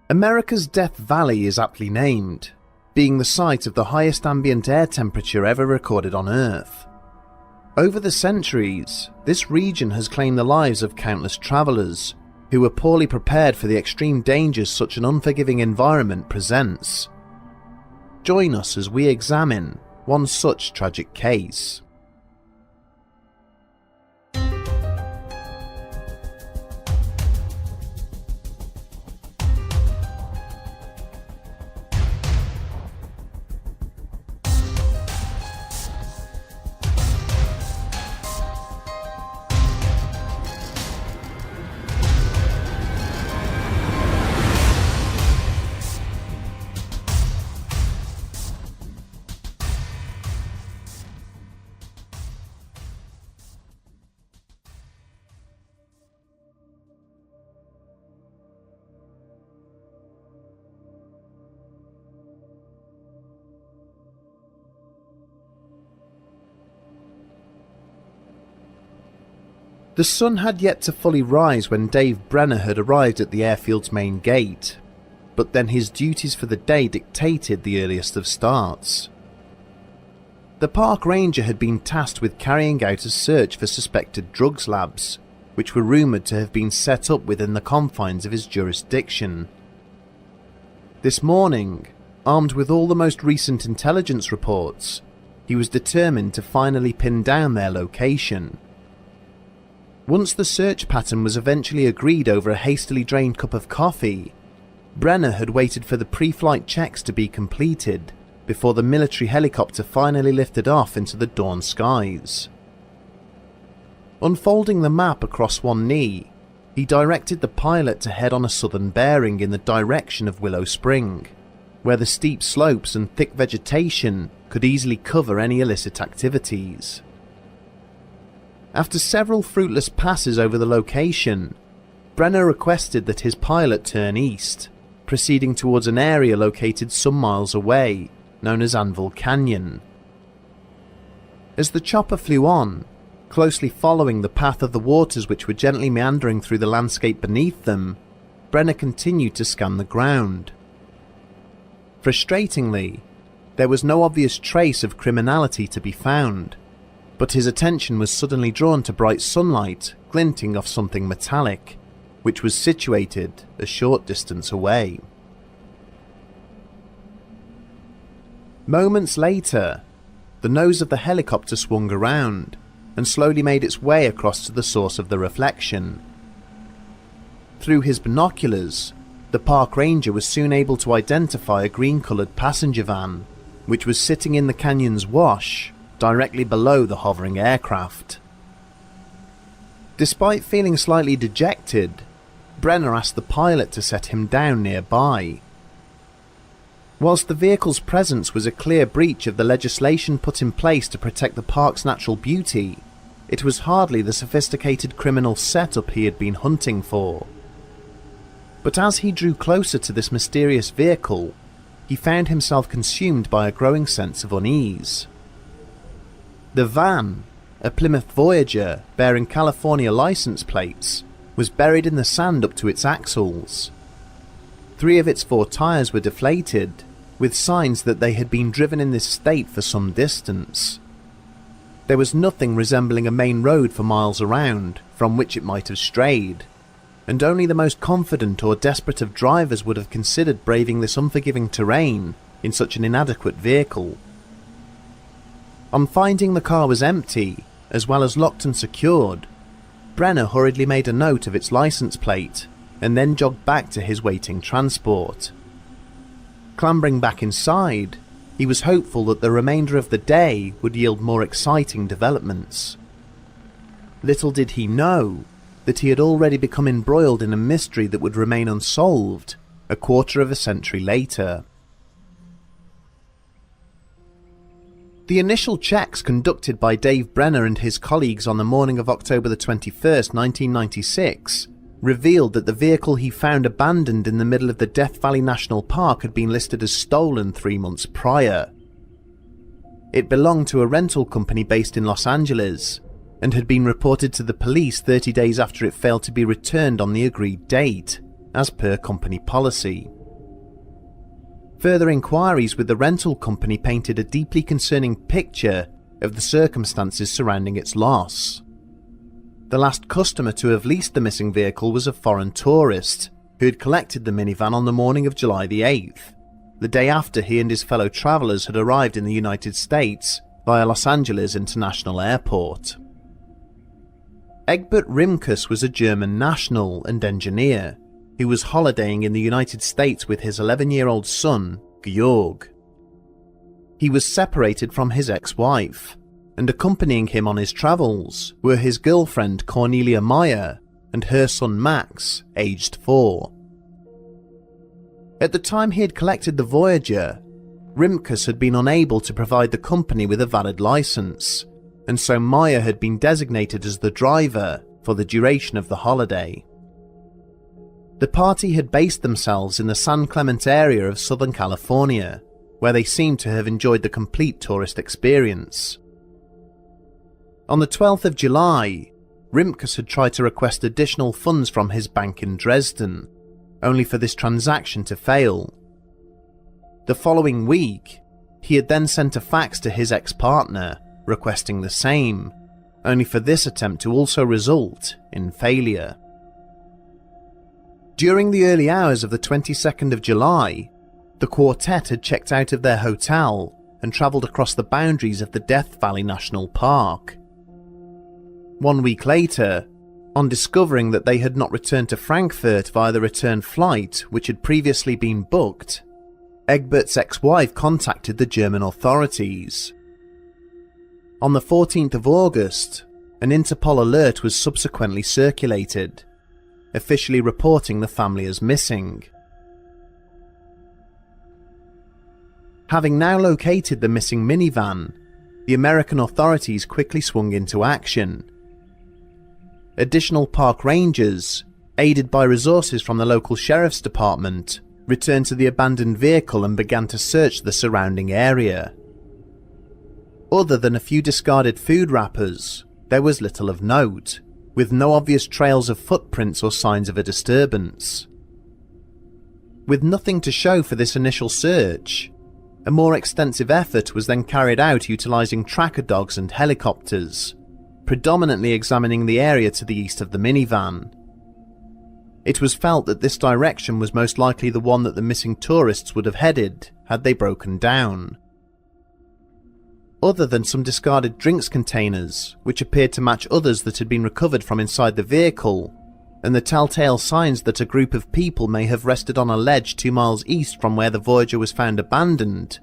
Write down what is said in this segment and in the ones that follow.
America's Death Valley is aptly named, being the site of the highest ambient air temperature ever recorded on Earth. Over the centuries, this region has claimed the lives of countless travellers who were poorly prepared for the extreme dangers such an unforgiving environment presents. Join us as we examine one such tragic case. The sun had yet to fully rise when Dave Brenner had arrived at the airfield's main gate, but then his duties for the day dictated the earliest of starts. The park ranger had been tasked with carrying out a search for suspected drugs labs, which were rumoured to have been set up within the confines of his jurisdiction. This morning, armed with all the most recent intelligence reports, he was determined to finally pin down their location. Once the search pattern was eventually agreed over a hastily drained cup of coffee, Brenner had waited for the pre-flight checks to be completed before the military helicopter finally lifted off into the dawn skies. Unfolding the map across one knee, he directed the pilot to head on a southern bearing in the direction of Willow Spring, where the steep slopes and thick vegetation could easily cover any illicit activities. After several fruitless passes over the location, Brenner requested that his pilot turn east, proceeding towards an area located some miles away, known as Anvil Canyon. As the chopper flew on, closely following the path of the waters which were gently meandering through the landscape beneath them, Brenner continued to scan the ground. Frustratingly, there was no obvious trace of criminality to be found, but his attention was suddenly drawn to bright sunlight glinting off something metallic, which was situated a short distance away. Moments later, the nose of the helicopter swung around and slowly made its way across to the source of the reflection. Through his binoculars, the park ranger was soon able to identify a green-coloured passenger van, which was sitting in the canyon's wash directly below the hovering aircraft. Despite feeling slightly dejected, Brenner asked the pilot to set him down nearby. Whilst the vehicle's presence was a clear breach of the legislation put in place to protect the park's natural beauty, it was hardly the sophisticated criminal setup he had been hunting for. But as he drew closer to this mysterious vehicle, he found himself consumed by a growing sense of unease. The van, a Plymouth Voyager bearing California license plates, was buried in the sand up to its axles. 3 of its 4 tyres were deflated, with signs that they had been driven in this state for some distance. There was nothing resembling a main road for miles around from which it might have strayed, and only the most confident or desperate of drivers would have considered braving this unforgiving terrain in such an inadequate vehicle. On finding the car was empty, as well as locked and secured, Brenner hurriedly made a note of its license plate and then jogged back to his waiting transport. Clambering back inside, he was hopeful that the remainder of the day would yield more exciting developments. Little did he know that he had already become embroiled in a mystery that would remain unsolved a quarter of a century later. The initial checks conducted by Dave Brenner and his colleagues on the morning of October the 21st, 1996, revealed that the vehicle he found abandoned in the middle of the Death Valley National Park had been listed as stolen 3 months prior. It belonged to a rental company based in Los Angeles, and had been reported to the police 30 days after it failed to be returned on the agreed date, as per company policy. Further inquiries with the rental company painted a deeply concerning picture of the circumstances surrounding its loss. The last customer to have leased the missing vehicle was a foreign tourist who had collected the minivan on the morning of July the 8th, the day after he and his fellow travellers had arrived in the United States via Los Angeles International Airport. Egbert Rimkus was a German national and engineer who was holidaying in the United States with his 11-year-old son, Georg. He was separated from his ex-wife, and accompanying him on his travels were his girlfriend Cornelia Meyer and her son Max, aged 4. At the time he had collected the Voyager, Rimkus had been unable to provide the company with a valid license, and so Meyer had been designated as the driver for the duration of the holiday. The party had based themselves in the San Clemente area of Southern California, where they seemed to have enjoyed the complete tourist experience. On the 12th of July, Rimkus had tried to request additional funds from his bank in Dresden, only for this transaction to fail. The following week, he had then sent a fax to his ex-partner, requesting the same, only for this attempt to also result in failure. During the early hours of the 22nd of July, the quartet had checked out of their hotel and travelled across the boundaries of the Death Valley National Park. 1 week later, on discovering that they had not returned to Frankfurt via the return flight which had previously been booked, Egbert's ex-wife contacted the German authorities. On the 14th of August, an Interpol alert was subsequently circulated, officially reporting the family as missing. Having now located the missing minivan, the American authorities quickly swung into action. Additional park rangers, aided by resources from the local sheriff's department, returned to the abandoned vehicle and began to search the surrounding area. Other than a few discarded food wrappers, there was little of note, with no obvious trails of footprints or signs of a disturbance. With nothing to show for this initial search, a more extensive effort was then carried out utilising tracker dogs and helicopters, predominantly examining the area to the east of the minivan. It was felt that this direction was most likely the one that the missing tourists would have headed had they broken down. Other than some discarded drinks containers, which appeared to match others that had been recovered from inside the vehicle, and the telltale signs that a group of people may have rested on a ledge 2 miles east from where the Voyager was found abandoned,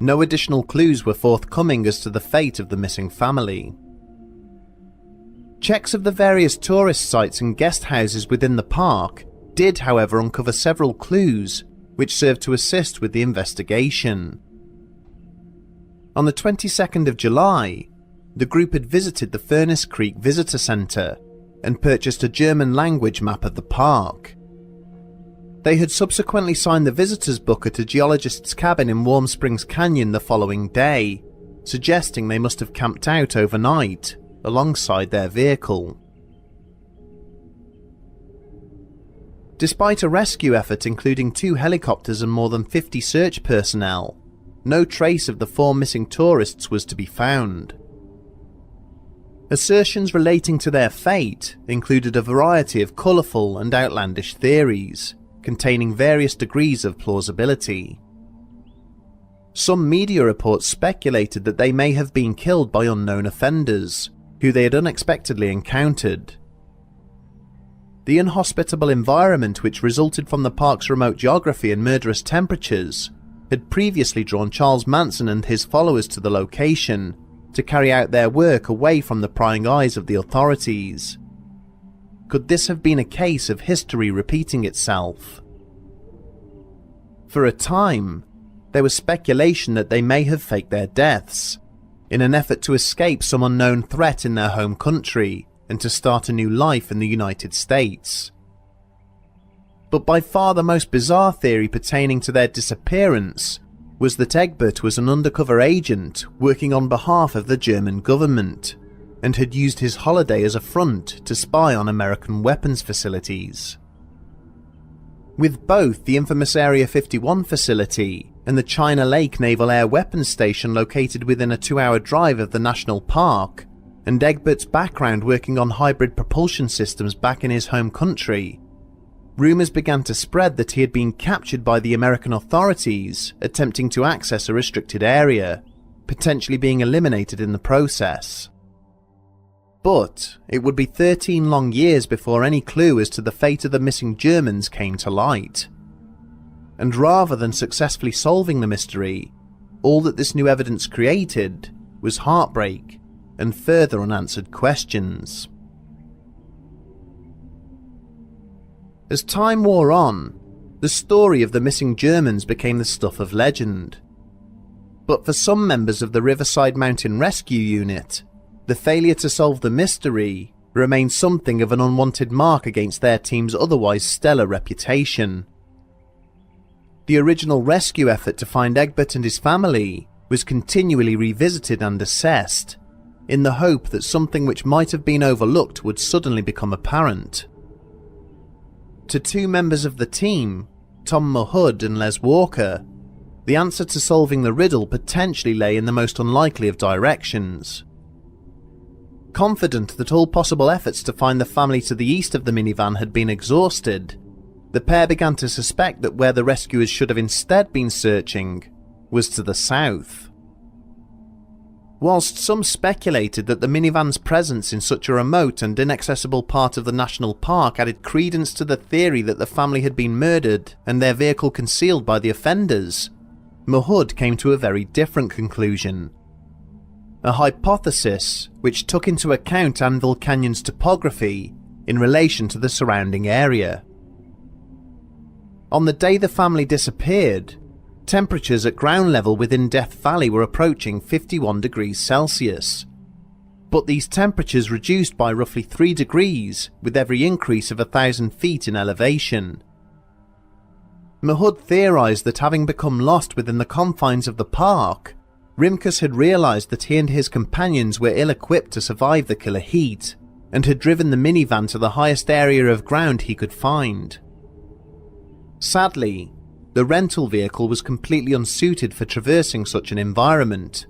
no additional clues were forthcoming as to the fate of the missing family. Checks of the various tourist sites and guest houses within the park did, however, uncover several clues which served to assist with the investigation. On the 22nd of July, the group had visited the Furnace Creek Visitor Centre and purchased a German-language map of the park. They had subsequently signed the visitor's book at a geologist's cabin in Warm Springs Canyon the following day, suggesting they must have camped out overnight alongside their vehicle. Despite a rescue effort including 2 helicopters and more than 50 search personnel, no trace of the 4 missing tourists was to be found. Assertions relating to their fate included a variety of colourful and outlandish theories, containing various degrees of plausibility. Some media reports speculated that they may have been killed by unknown offenders, who they had unexpectedly encountered. The inhospitable environment which resulted from the park's remote geography and murderous temperatures had previously drawn Charles Manson and his followers to the location to carry out their work away from the prying eyes of the authorities. Could this have been a case of history repeating itself? For a time, there was speculation that they may have faked their deaths, in an effort to escape some unknown threat in their home country and to start a new life in the United States. But by far the most bizarre theory pertaining to their disappearance was that Egbert was an undercover agent working on behalf of the German government, and had used his holiday as a front to spy on American weapons facilities. with both the infamous Area 51 facility and the China Lake Naval Air Weapons Station located within a 2-hour drive of the national park, and Egbert's background working on hybrid propulsion systems back in his home country, rumours began to spread that he had been captured by the American authorities attempting to access a restricted area, potentially being eliminated in the process. But it would be 13 long years before any clue as to the fate of the missing Germans came to light. And rather than successfully solving the mystery, all that this new evidence created was heartbreak and further unanswered questions. As time wore on, the story of the missing Germans became the stuff of legend. But for some members of the Riverside Mountain Rescue Unit, the failure to solve the mystery remained something of an unwanted mark against their team's otherwise stellar reputation. The original rescue effort to find Egbert and his family was continually revisited and assessed, in the hope that something which might have been overlooked would suddenly become apparent. To two members of the team, Tom Mahud and Les Walker, the answer to solving the riddle potentially lay in the most unlikely of directions. Confident that all possible efforts to find the family to the east of the minivan had been exhausted, the pair began to suspect that where the rescuers should have instead been searching was to the south. Whilst some speculated that the minivan's presence in such a remote and inaccessible part of the national park added credence to the theory that the family had been murdered and their vehicle concealed by the offenders, Mahud came to a very different conclusion. A hypothesis which took into account Anvil Canyon's topography in relation to the surrounding area. On the day the family disappeared, temperatures at ground level within Death Valley were approaching 51 degrees Celsius, but these temperatures reduced by roughly 3 degrees with every increase of 1,000 feet in elevation. Mahud theorised that having become lost within the confines of the park, Rimkus had realised that he and his companions were ill-equipped to survive the killer heat, and had driven the minivan to the highest area of ground he could find. Sadly, the rental vehicle was completely unsuited for traversing such an environment,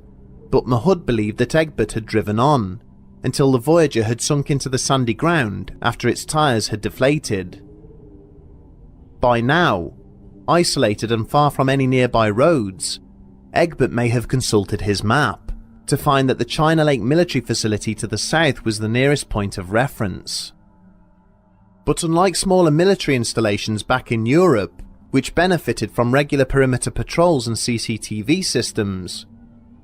but Mahud believed that Egbert had driven on, until the Voyager had sunk into the sandy ground after its tyres had deflated. By now, isolated and far from any nearby roads, Egbert may have consulted his map to find that the China Lake military facility to the south was the nearest point of reference. But unlike smaller military installations back in Europe, which benefited from regular perimeter patrols and CCTV systems,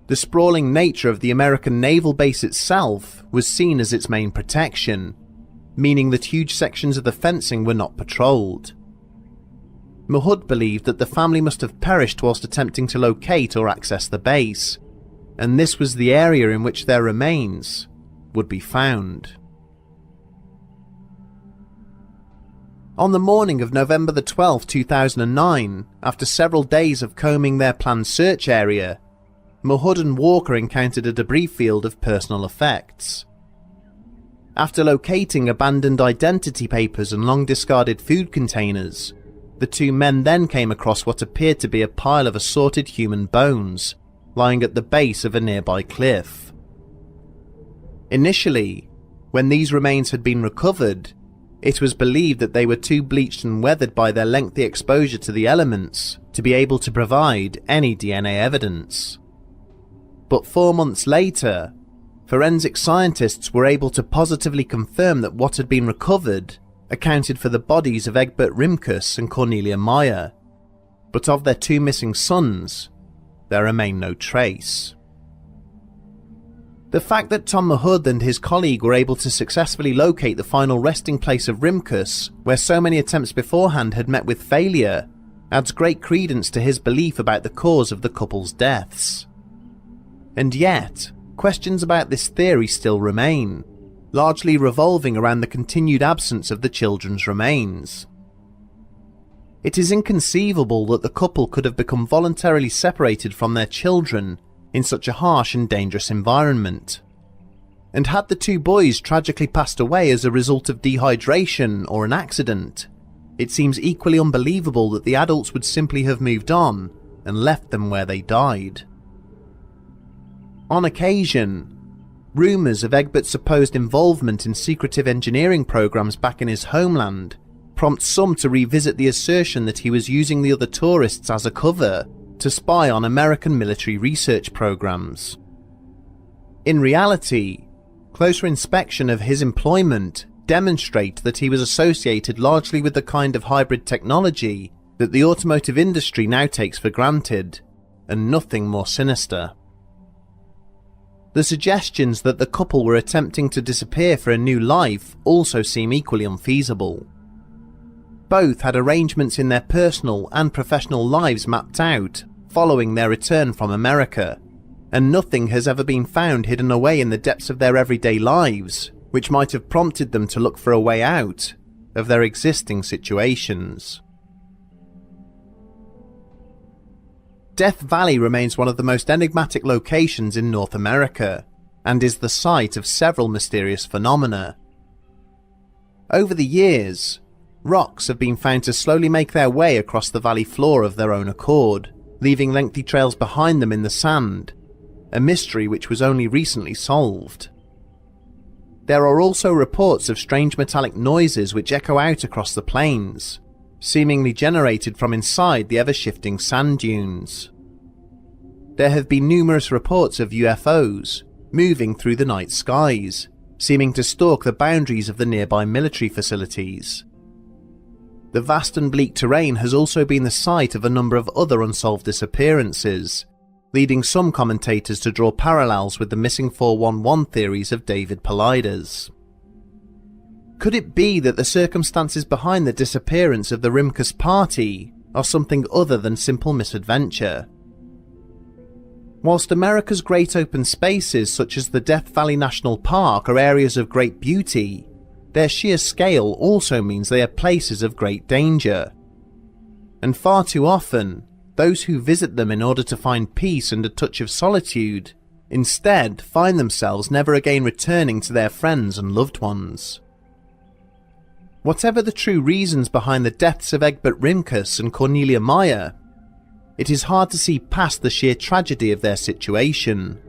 the sprawling nature of the American naval base itself was seen as its main protection, meaning that huge sections of the fencing were not patrolled. Mahud believed that the family must have perished whilst attempting to locate or access the base, and this was the area in which their remains would be found. On the morning of November the 12th, 2009, after several days of combing their planned search area, Mahud and Walker encountered a debris field of personal effects. After locating abandoned identity papers and long-discarded food containers, the two men then came across what appeared to be a pile of assorted human bones, lying at the base of a nearby cliff. Initially, when these remains had been recovered, it was believed that they were too bleached and weathered by their lengthy exposure to the elements to be able to provide any DNA evidence. But 4 months later, forensic scientists were able to positively confirm that what had been recovered accounted for the bodies of Egbert Rimkus and Cornelia Meyer, but of their two missing sons, there remained no trace. The fact that Tom Mahud and his colleague were able to successfully locate the final resting place of Rimkus, where so many attempts beforehand had met with failure, adds great credence to his belief about the cause of the couple's deaths. And yet, questions about this theory still remain, largely revolving around the continued absence of the children's remains. It is inconceivable that the couple could have become voluntarily separated from their children in such a harsh and dangerous environment. And had the two boys tragically passed away as a result of dehydration or an accident, it seems equally unbelievable that the adults would simply have moved on and left them where they died. On occasion, rumours of Egbert's supposed involvement in secretive engineering programs back in his homeland prompt some to revisit the assertion that he was using the other tourists as a cover to spy on American military research programs. In reality, closer inspection of his employment demonstrate that he was associated largely with the kind of hybrid technology that the automotive industry now takes for granted, and nothing more sinister. The suggestions that the couple were attempting to disappear for a new life also seem equally unfeasible. Both had arrangements in their personal and professional lives mapped out following their return from America, and nothing has ever been found hidden away in the depths of their everyday lives which might have prompted them to look for a way out of their existing situations. Death Valley remains one of the most enigmatic locations in North America, and is the site of several mysterious phenomena. Over the years, rocks have been found to slowly make their way across the valley floor of their own accord, leaving lengthy trails behind them in the sand, a mystery which was only recently solved. There are also reports of strange metallic noises which echo out across the plains, seemingly generated from inside the ever-shifting sand dunes. There have been numerous reports of UFOs moving through the night skies, seeming to stalk the boundaries of the nearby military facilities. The vast and bleak terrain has also been the site of a number of other unsolved disappearances, leading some commentators to draw parallels with the missing 411 theories of David Paulides. Could it be that the circumstances behind the disappearance of the Rimkus party are something other than simple misadventure? Whilst America's great open spaces such as the Death Valley National Park are areas of great beauty, their sheer scale also means they are places of great danger. And far too often, those who visit them in order to find peace and a touch of solitude instead find themselves never again returning to their friends and loved ones. Whatever the true reasons behind the deaths of Egbert Rimkus and Cornelia Meyer, it is hard to see past the sheer tragedy of their situation.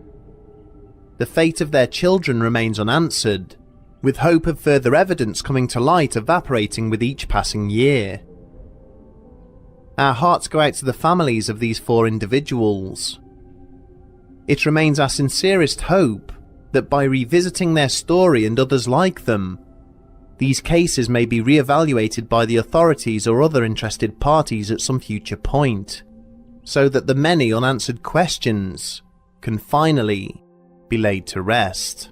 The fate of their children remains unanswered, with hope of further evidence coming to light evaporating with each passing year. Our hearts go out to the families of these 4 individuals. It remains our sincerest hope that by revisiting their story and others like them, these cases may be re-evaluated by the authorities or other interested parties at some future point, so that the many unanswered questions can finally be laid to rest.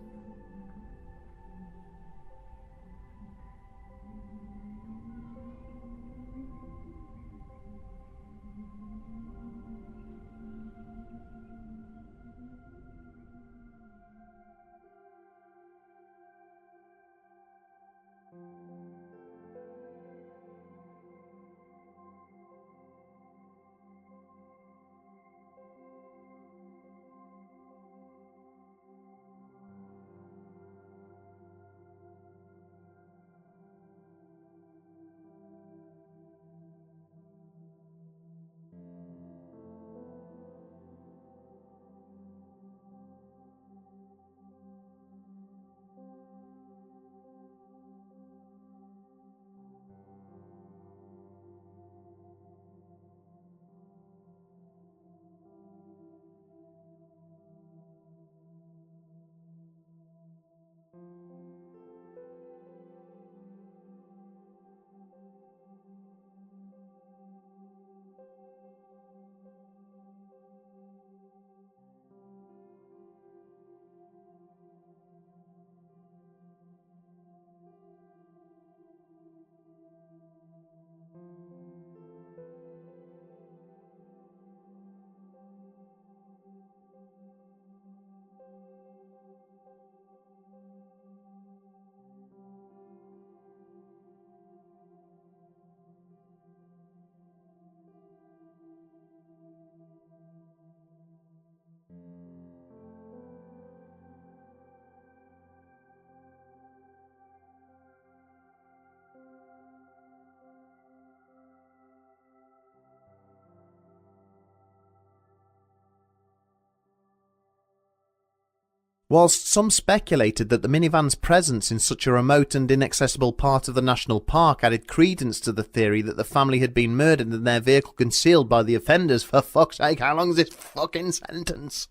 Whilst some speculated that the minivan's presence in such a remote and inaccessible part of the national park added credence to the theory that the family had been murdered and their vehicle concealed by the offenders. For fuck's sake, how long is this fucking sentence?